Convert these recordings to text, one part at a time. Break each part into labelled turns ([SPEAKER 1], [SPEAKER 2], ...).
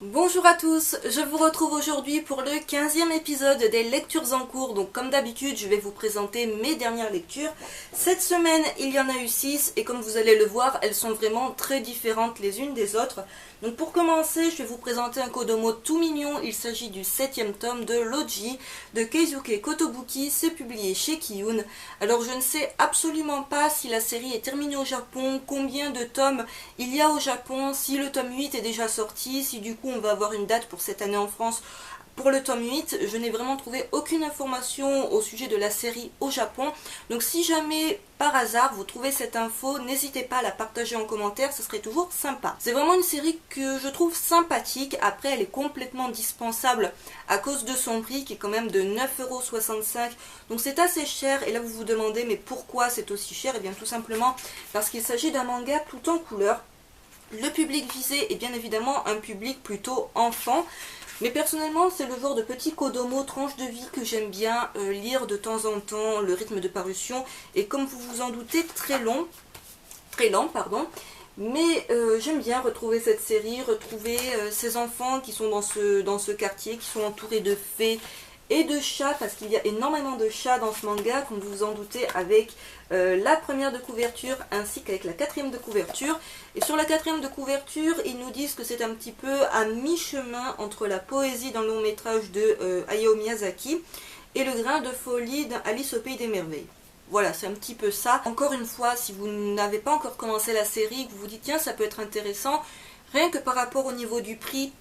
[SPEAKER 1] Bonjour à tous, je vous retrouve aujourd'hui pour le 15e épisode des lectures en cours. Donc comme d'habitude, je vais vous présenter mes dernières lectures. Cette semaine, il y en a eu 6 et comme vous allez le voir, elles sont vraiment très différentes les unes des autres. Donc pour commencer, je vais vous présenter un Kodomo tout mignon. Il s'agit du 7e tome de Loji de Keisuke Kotobuki. C'est publié chez Kiyun. Alors je ne sais absolument pas si la série est terminée au Japon, combien de tomes il y a au Japon, si le tome 8 est déjà sorti, si du coup on va avoir une date pour cette année en France pour le tome 8. Je n'ai vraiment trouvé aucune information au sujet de la série au Japon. Donc si jamais par hasard vous trouvez cette info, n'hésitez pas à la partager en commentaire, ce serait toujours sympa. C'est vraiment une série que je trouve sympathique. Après elle est complètement dispensable à cause de son prix qui est quand même de 9,65 €. Donc c'est assez cher et là vous vous demandez mais pourquoi c'est aussi cher? Et bien tout simplement parce qu'il s'agit d'un manga tout en couleur. Le public visé est bien évidemment un public plutôt enfant. Mais personnellement, c'est le genre de petit Kodomo tranche de vie que j'aime bien lire de temps en temps. Le rythme de parution est, comme vous vous en doutez, très lent, pardon. Mais j'aime bien retrouver cette série, retrouver ces enfants qui sont dans ce quartier, qui sont entourés de fées et de chats, parce qu'il y a énormément de chats dans ce manga, comme vous vous en doutez, avec la première de couverture ainsi qu'avec la quatrième de couverture. Et sur la quatrième de couverture, ils nous disent que c'est un petit peu à mi-chemin entre la poésie dans le long métrage de Hayao Miyazaki et le grain de folie d'Alice au pays des merveilles. Voilà, c'est un petit peu ça. Encore une fois, si vous n'avez pas encore commencé la série, que vous vous dites tiens ça peut être intéressant, rien que par rapport au niveau du prix,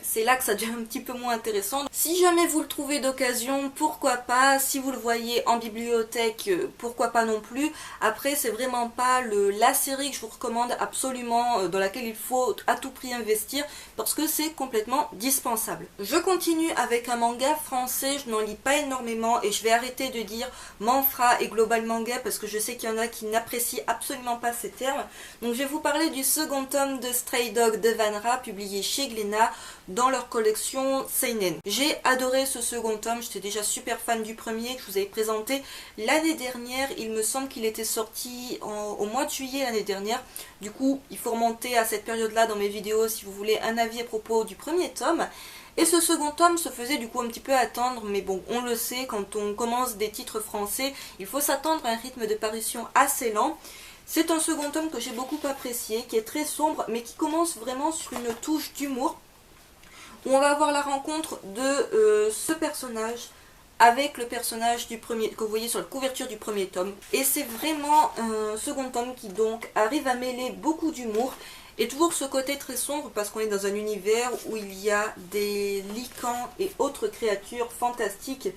[SPEAKER 1] c'est là que ça devient un petit peu moins intéressant. Si jamais vous le trouvez d'occasion, pourquoi pas. Si vous le voyez en bibliothèque, pourquoi pas non plus. Après, c'est vraiment pas la série que je vous recommande absolument, dans laquelle il faut à tout prix investir, parce que c'est complètement dispensable. Je continue avec un manga français, je n'en lis pas énormément, et je vais arrêter de dire Manfra et Global Manga, parce que je sais qu'il y en a qui n'apprécient absolument pas ces termes. Donc je vais vous parler du second tome de Stray Dog de Vanra, publié chez Glénat, dans leur collection Seinen. J'ai adoré ce second tome, j'étais déjà super fan du premier que je vous avais présenté l'année dernière. Il me semble qu'il était sorti au mois de juillet l'année dernière. Du coup, il faut remonter à cette période-là dans mes vidéos si vous voulez un avis à propos du premier tome. Et ce second tome se faisait du coup un petit peu attendre, mais bon, on le sait, quand on commence des titres français, il faut s'attendre à un rythme de parution assez lent. C'est un second tome que j'ai beaucoup apprécié, qui est très sombre, mais qui commence vraiment sur une touche d'humour, où on va avoir la rencontre de ce personnage avec le personnage du premier que vous voyez sur la couverture du premier tome. Et c'est vraiment un second tome qui donc arrive à mêler beaucoup d'humour et toujours ce côté très sombre parce qu'on est dans un univers où il y a des licans et autres créatures fantastiques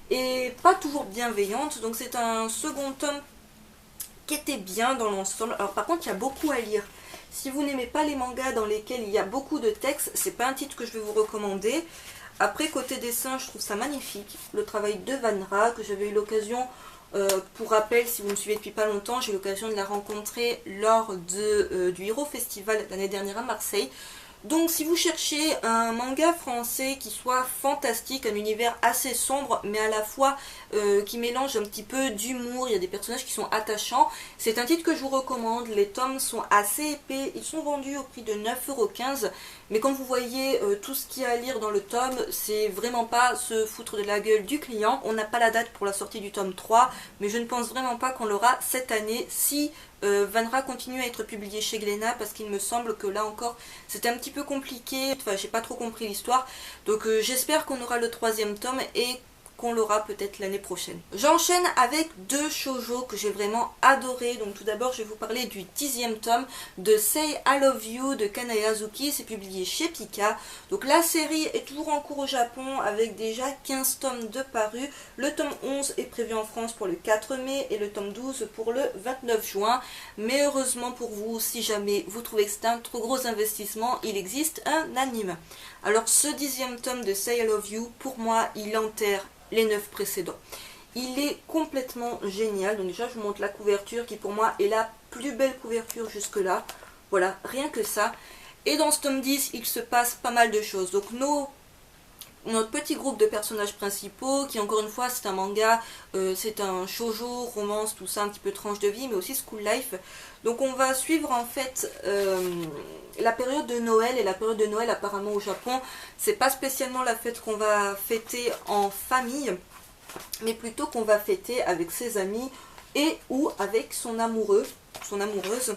[SPEAKER 1] et pas toujours bienveillantes. Donc c'est un second tome qui était bien dans l'ensemble. Alors par contre il y a beaucoup à lire. Si vous n'aimez pas les mangas dans lesquels il y a beaucoup de textes, c'est pas un titre que je vais vous recommander. Après, côté dessin, je trouve ça magnifique. Le travail de Vanra, que j'avais eu l'occasion, pour rappel, si vous me suivez depuis pas longtemps, j'ai eu l'occasion de la rencontrer lors du Hero Festival l'année dernière à Marseille. Donc si vous cherchez un manga français qui soit fantastique, un univers assez sombre mais à la fois qui mélange un petit peu d'humour, il y a des personnages qui sont attachants, c'est un titre que je vous recommande. Les tomes sont assez épais, ils sont vendus au prix de 9,15 €, mais comme vous voyez tout ce qu'il y a à lire dans le tome, c'est vraiment pas se foutre de la gueule du client. On n'a pas la date pour la sortie du tome 3, mais je ne pense vraiment pas qu'on l'aura cette année si Vanra continue à être publié chez Glénat, parce qu'il me semble que là encore c'était un petit peu compliqué, enfin j'ai pas trop compris l'histoire, donc j'espère qu'on aura le troisième tome et qu'on l'aura peut-être l'année prochaine. J'enchaîne avec deux shoujo que j'ai vraiment adoré. Donc tout d'abord je vais vous parler du 10e tome de Say I Love You de Kanaya Azuki, c'est publié chez Pika. Donc la série est toujours en cours au Japon avec déjà 15 tomes de parus. Le tome 11 est prévu en France pour le 4 mai et le tome 12 pour le 29 juin. Mais heureusement pour vous, si jamais vous trouvez que c'est un trop gros investissement, il existe un anime. Alors ce 10e tome de Say I Love You, pour moi il enterre les 9 précédents. Il est complètement génial. Donc déjà je vous montre la couverture qui pour moi est la plus belle couverture jusque là. Voilà, rien que ça. Et dans ce tome 10 il se passe pas mal de choses. Donc nos notre petit groupe de personnages principaux, qui encore une fois c'est un manga, c'est un shoujo, romance, tout ça, un petit peu tranche de vie, mais aussi school life. Donc on va suivre en fait la période de Noël, et la période de Noël apparemment au Japon, c'est pas spécialement la fête qu'on va fêter en famille, mais plutôt qu'on va fêter avec ses amis et ou avec son amoureux, son amoureuse.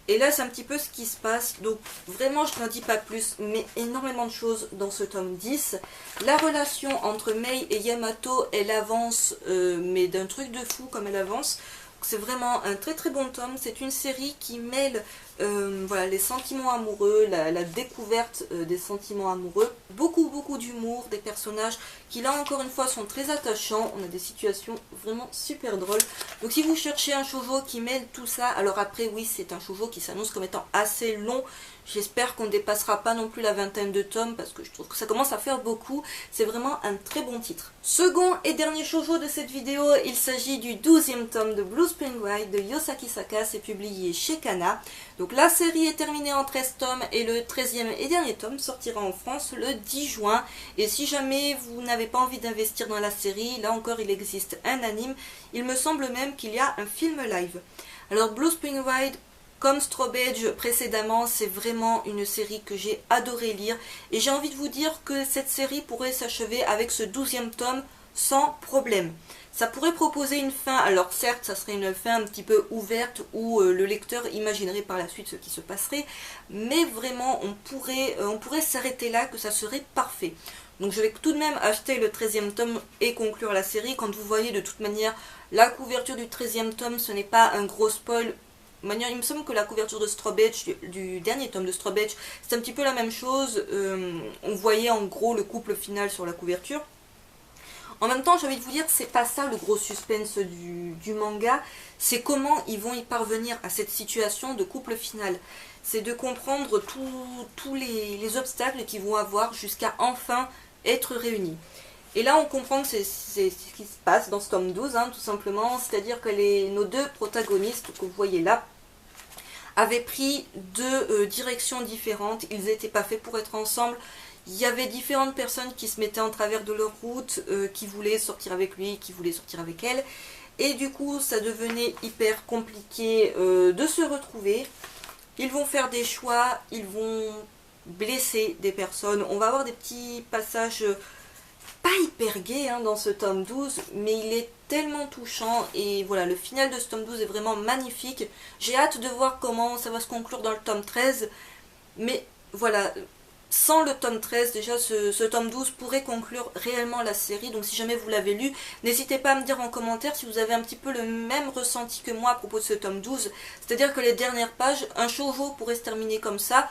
[SPEAKER 1] Et là c'est un petit peu ce qui se passe, donc vraiment je n'en dis pas plus, mais énormément de choses dans ce tome 10. La relation entre Mei et Yamato, elle avance, mais d'un truc de fou comme elle avance. C'est vraiment un très très bon tome, c'est une série qui mêle voilà, les sentiments amoureux, la découverte des sentiments amoureux, beaucoup d'humour, des personnages qui là encore une fois sont très attachants, on a des situations vraiment super drôles. Donc si vous cherchez un shoujo qui mêle tout ça, alors après oui c'est un shoujo qui s'annonce comme étant assez long, j'espère qu'on ne dépassera pas non plus la vingtaine de tomes parce que je trouve que ça commence à faire beaucoup, c'est vraiment un très bon titre. Second et dernier shoujo de cette vidéo, il s'agit du 12e tome de Blue Spring Ride de Yosaki Saka, c'est publié chez Kana. Donc la série est terminée en 13 tomes et le 13e et dernier tome sortira en France le 10 juin. Et si jamais vous n'avez pas envie d'investir dans la série, là encore il existe un anime, il me semble même qu'il y a un film live. Alors Blue Spring Ride, comme Strawberry précédemment, c'est vraiment une série que j'ai adoré lire et j'ai envie de vous dire que cette série pourrait s'achever avec ce 12e tome sans problème. Ça pourrait proposer une fin, alors certes ça serait une fin un petit peu ouverte où le lecteur imaginerait par la suite ce qui se passerait, mais vraiment on pourrait s'arrêter là, que ça serait parfait. Donc je vais tout de même acheter le 13e tome et conclure la série. Quand vous voyez de toute manière la couverture du 13e tome, ce n'est pas un gros spoil. De manière, il me semble que la couverture de Strawberry, du dernier tome de Strawberry, c'est un petit peu la même chose. On voyait en gros le couple final sur la couverture. En même temps, j'ai envie de vous dire, c'est pas ça le gros suspense du manga, c'est comment ils vont y parvenir à cette situation de couple final. C'est de comprendre tous les obstacles qu'ils vont avoir jusqu'à enfin être réunis. Et là, on comprend que c'est ce qui se passe dans ce tome 12, hein, tout simplement, c'est-à-dire que nos deux protagonistes que vous voyez là avaient pris deux directions différentes, ils n'étaient pas faits pour être ensemble. Il y avait différentes personnes qui se mettaient en travers de leur route, qui voulaient sortir avec lui, qui voulaient sortir avec elle. Et du coup, ça devenait hyper compliqué de se retrouver. Ils vont faire des choix, ils vont blesser des personnes. On va avoir des petits passages pas hyper gays hein, dans ce tome 12, mais il est tellement touchant. Et voilà, le final de ce tome 12 est vraiment magnifique. J'ai hâte de voir comment ça va se conclure dans le tome 13. Mais voilà... Sans le tome 13, déjà ce tome 12 pourrait conclure réellement la série. Donc si jamais vous l'avez lu, n'hésitez pas à me dire en commentaire si vous avez un petit peu le même ressenti que moi à propos de ce tome 12. C'est-à-dire que les dernières pages, un shoujo pourrait se terminer comme ça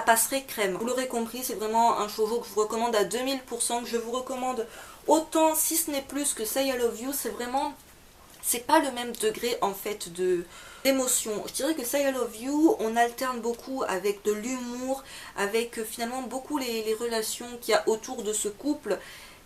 [SPEAKER 1] passerait crème. Vous l'aurez compris, c'est vraiment un shoujo que je vous recommande à 2000%, que je vous recommande autant, si ce n'est plus que Say I Love You. C'est vraiment... c'est pas le même degré en fait d'émotion. Je dirais que Say I Love You, on alterne beaucoup avec de l'humour, avec finalement beaucoup les relations qu'il y a autour de ce couple.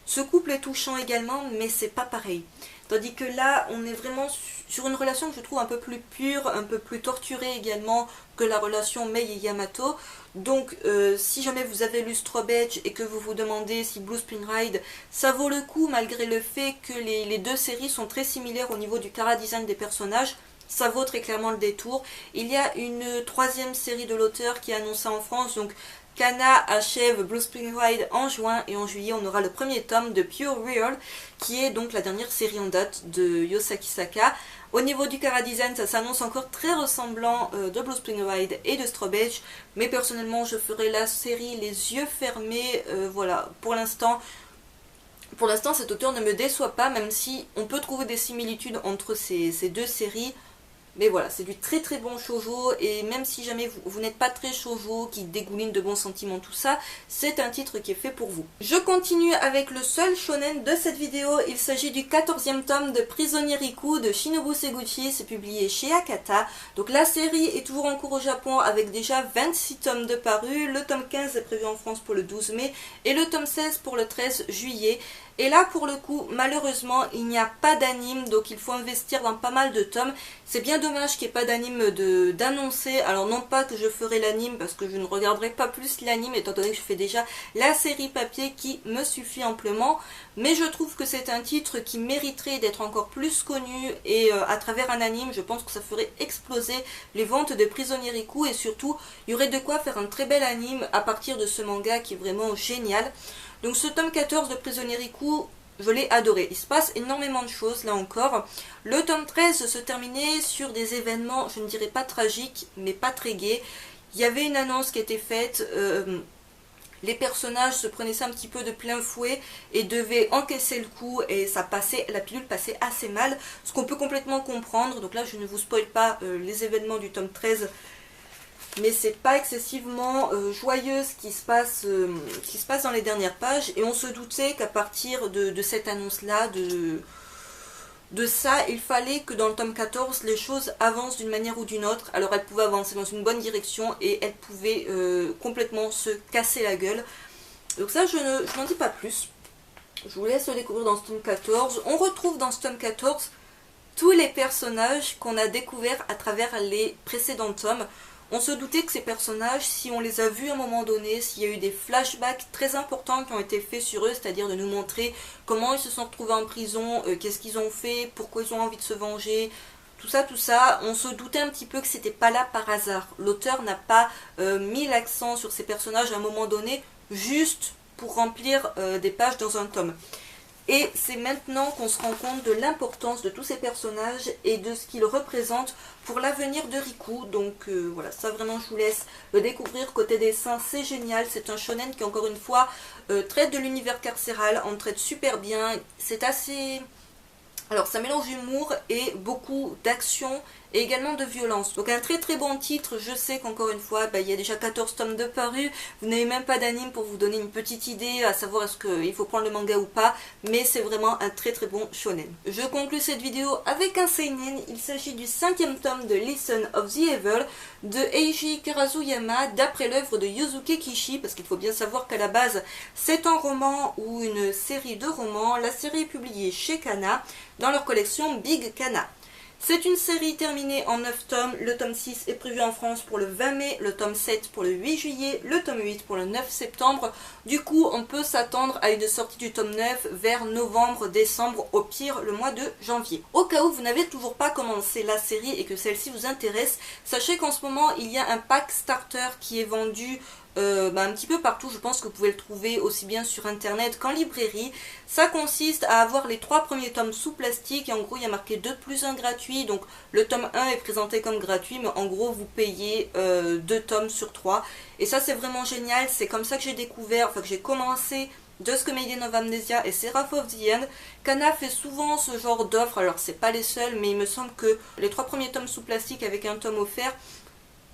[SPEAKER 1] Ce couple est touchant également, mais c'est pas pareil. Tandis que là, on est vraiment sur une relation que je trouve un peu plus pure, un peu plus torturée également que la relation Mei et Yamato. Donc, si jamais vous avez lu Strawberry et que vous vous demandez si Blue Spring Ride, ça vaut le coup malgré le fait que les deux séries sont très similaires au niveau du chara-design des personnages, ça vaut très clairement le détour. Il y a une troisième série de l'auteur qui est annoncée en France, donc Kana achève Blue Spring Ride en juin et en juillet on aura le premier tome de Pure Real qui est donc la dernière série en date de Yosaki Saka. Au niveau du chara-design, ça s'annonce encore très ressemblant de Blue Spring Ride et de Strawberry, mais personnellement je ferai la série les yeux fermés. Voilà, pour l'instant cet auteur ne me déçoit pas, même si on peut trouver des similitudes entre ces deux séries. Mais voilà, c'est du très très bon shoujo, et même si jamais vous n'êtes pas très shoujo, qui dégouline de bons sentiments, tout ça, c'est un titre qui est fait pour vous. Je continue avec le seul shonen de cette vidéo, il s'agit du 14e tome de Prisonnier Riku de Shinobu Seguchi, c'est publié chez Akata. Donc la série est toujours en cours au Japon avec déjà 26 tomes de parus, le tome 15 est prévu en France pour le 12 mai, et le tome 16 pour le 13 juillet. Et là, pour le coup, malheureusement, il n'y a pas d'anime, donc il faut investir dans pas mal de tomes. C'est bien dommage dommage qu'il n'y ait pas d'anime d'annoncer. Alors non pas que je ferai l'anime parce que je ne regarderai pas plus l'anime étant donné que je fais déjà la série papier qui me suffit amplement. Mais je trouve que c'est un titre qui mériterait d'être encore plus connu et à travers un anime, je pense que ça ferait exploser les ventes de Prisonnier Riku et surtout, il y aurait de quoi faire un très bel anime à partir de ce manga qui est vraiment génial. Donc ce tome 14 de Prisonnier Riku, je l'ai adoré. Il se passe énormément de choses là encore. Le tome 13 se terminait sur des événements, je ne dirais pas tragiques, mais pas très gais. Il y avait une annonce qui était faite, les personnages se prenaient ça un petit peu de plein fouet et devaient encaisser le coup et ça passait, la pilule passait assez mal, ce qu'on peut complètement comprendre. Donc là je ne vous spoil pas les événements du tome 13, mais c'est pas excessivement joyeux ce qui se passe dans les dernières pages, et on se doutait qu'à partir de cette annonce là, de ça, il fallait que dans le tome 14 les choses avancent d'une manière ou d'une autre. Alors elles pouvaient avancer dans une bonne direction et elles pouvaient complètement se casser la gueule. Donc ça je n'en dis pas plus, je vous laisse le découvrir dans ce tome 14. On retrouve dans ce tome 14 tous les personnages qu'on a découverts à travers les précédents tomes. On se doutait que ces personnages, si on les a vus à un moment donné, s'il y a eu des flashbacks très importants qui ont été faits sur eux, c'est-à-dire de nous montrer comment ils se sont retrouvés en prison, qu'est-ce qu'ils ont fait, pourquoi ils ont envie de se venger, tout ça, on se doutait un petit peu que c'était pas là par hasard. L'auteur n'a pas mis l'accent sur ces personnages à un moment donné, juste pour remplir des pages dans un tome. Et c'est maintenant qu'on se rend compte de l'importance de tous ces personnages et de ce qu'ils représentent pour l'avenir de Riku. Donc voilà, ça vraiment je vous laisse le découvrir. Côté dessin, c'est génial. C'est un shonen qui encore une fois traite de l'univers carcéral, en traite super bien. C'est assez... Alors ça mélange d'humour et beaucoup d'action et également de violence. Donc un très très bon titre. Je sais qu'encore une fois, il y a déjà 14 tomes de parus. Vous n'avez même pas d'anime pour vous donner une petite idée à savoir est-ce qu'il faut prendre le manga ou pas. Mais c'est vraiment un très très bon shonen. Je conclue cette vidéo avec un seinen. Il s'agit du 5e tome de Listen of the Evil de Eiji Karazuyama d'après l'œuvre de Yuzuke Kishi. Parce qu'il faut bien savoir qu'à la base c'est un roman ou une série de romans. La série est publiée chez Kana dans leur collection Big Kana. C'est une série terminée en 9 tomes, le tome 6 est prévu en France pour le 20 mai, le tome 7 pour le 8 juillet, le tome 8 pour le 9 septembre. Du coup, on peut s'attendre à une sortie du tome 9 vers novembre, décembre, au pire le mois de janvier. Au cas où vous n'avez toujours pas commencé la série et que celle-ci vous intéresse, sachez qu'en ce moment, il y a un pack starter qui est vendu un petit peu partout. Je pense que vous pouvez le trouver aussi bien sur internet qu'en librairie. Ça consiste à avoir les 3 premiers tomes sous plastique et en gros il y a marqué 2 plus 1 gratuit. Donc le tome 1 est présenté comme gratuit, mais en gros vous payez 2 tomes sur 3 et ça c'est vraiment génial. C'est comme ça que j'ai découvert, que j'ai commencé Dusk Maiden of Amnesia et Seraph of the End. Kana fait souvent ce genre d'offres, alors c'est pas les seuls, mais il me semble que les 3 premiers tomes sous plastique avec un tome offert,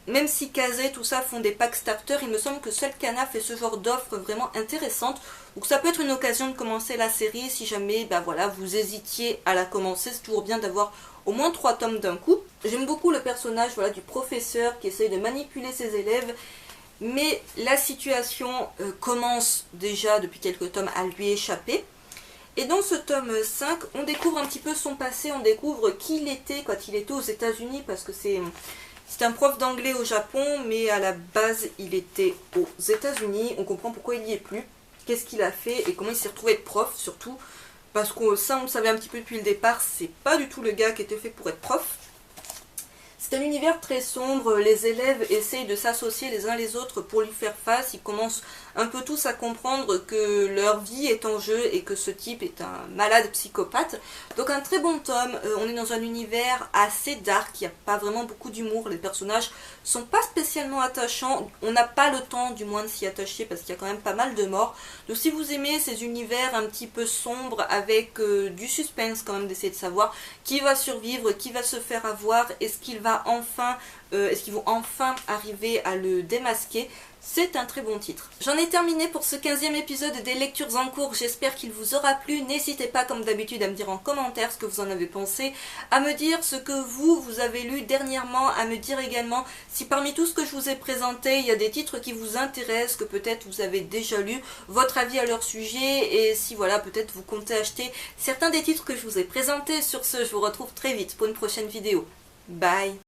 [SPEAKER 1] même si Kazé, tout ça font des packs starters, il me semble que seul Kana fait ce genre d'offre vraiment intéressante. Donc ça peut être une occasion de commencer la série si jamais vous hésitiez à la commencer. C'est toujours bien d'avoir au moins 3 tomes d'un coup. J'aime beaucoup le personnage du professeur qui essaye de manipuler ses élèves. Mais la situation commence déjà depuis quelques tomes à lui échapper. Et dans ce tome 5, on découvre un petit peu son passé, on découvre qui il était quand il était aux États-Unis, parce que c'est un prof d'anglais au Japon, mais à la base il était aux États-Unis. On comprend pourquoi il n'y est plus, qu'est-ce qu'il a fait et comment il s'est retrouvé prof surtout. Parce que ça on le savait un petit peu depuis le départ, c'est pas du tout le gars qui était fait pour être prof. C'est un univers très sombre, les élèves essayent de s'associer les uns les autres pour lui faire face. Ils commencent un peu tous à comprendre que leur vie est en jeu et que ce type est un malade psychopathe. Donc un très bon tome, on est dans un univers assez dark, il n'y a pas vraiment beaucoup d'humour, les personnages sont pas spécialement attachants, on n'a pas le temps du moins de s'y attacher parce qu'il y a quand même pas mal de morts. Donc si vous aimez ces univers un petit peu sombres avec du suspense quand même, d'essayer de savoir qui va survivre, qui va se faire avoir, est-ce qu'ils vont enfin arriver à le démasquer, c'est un très bon titre. J'en ai terminé pour ce 15e épisode des lectures en cours, j'espère qu'il vous aura plu. N'hésitez pas comme d'habitude à me dire en commentaire ce que vous en avez pensé, à me dire ce que vous avez lu dernièrement, à me dire également si parmi tout ce que je vous ai présenté, il y a des titres qui vous intéressent, que peut-être vous avez déjà lu, votre avis à leur sujet, et si peut-être vous comptez acheter certains des titres que je vous ai présentés. Sur ce, je vous retrouve très vite pour une prochaine vidéo. Bye.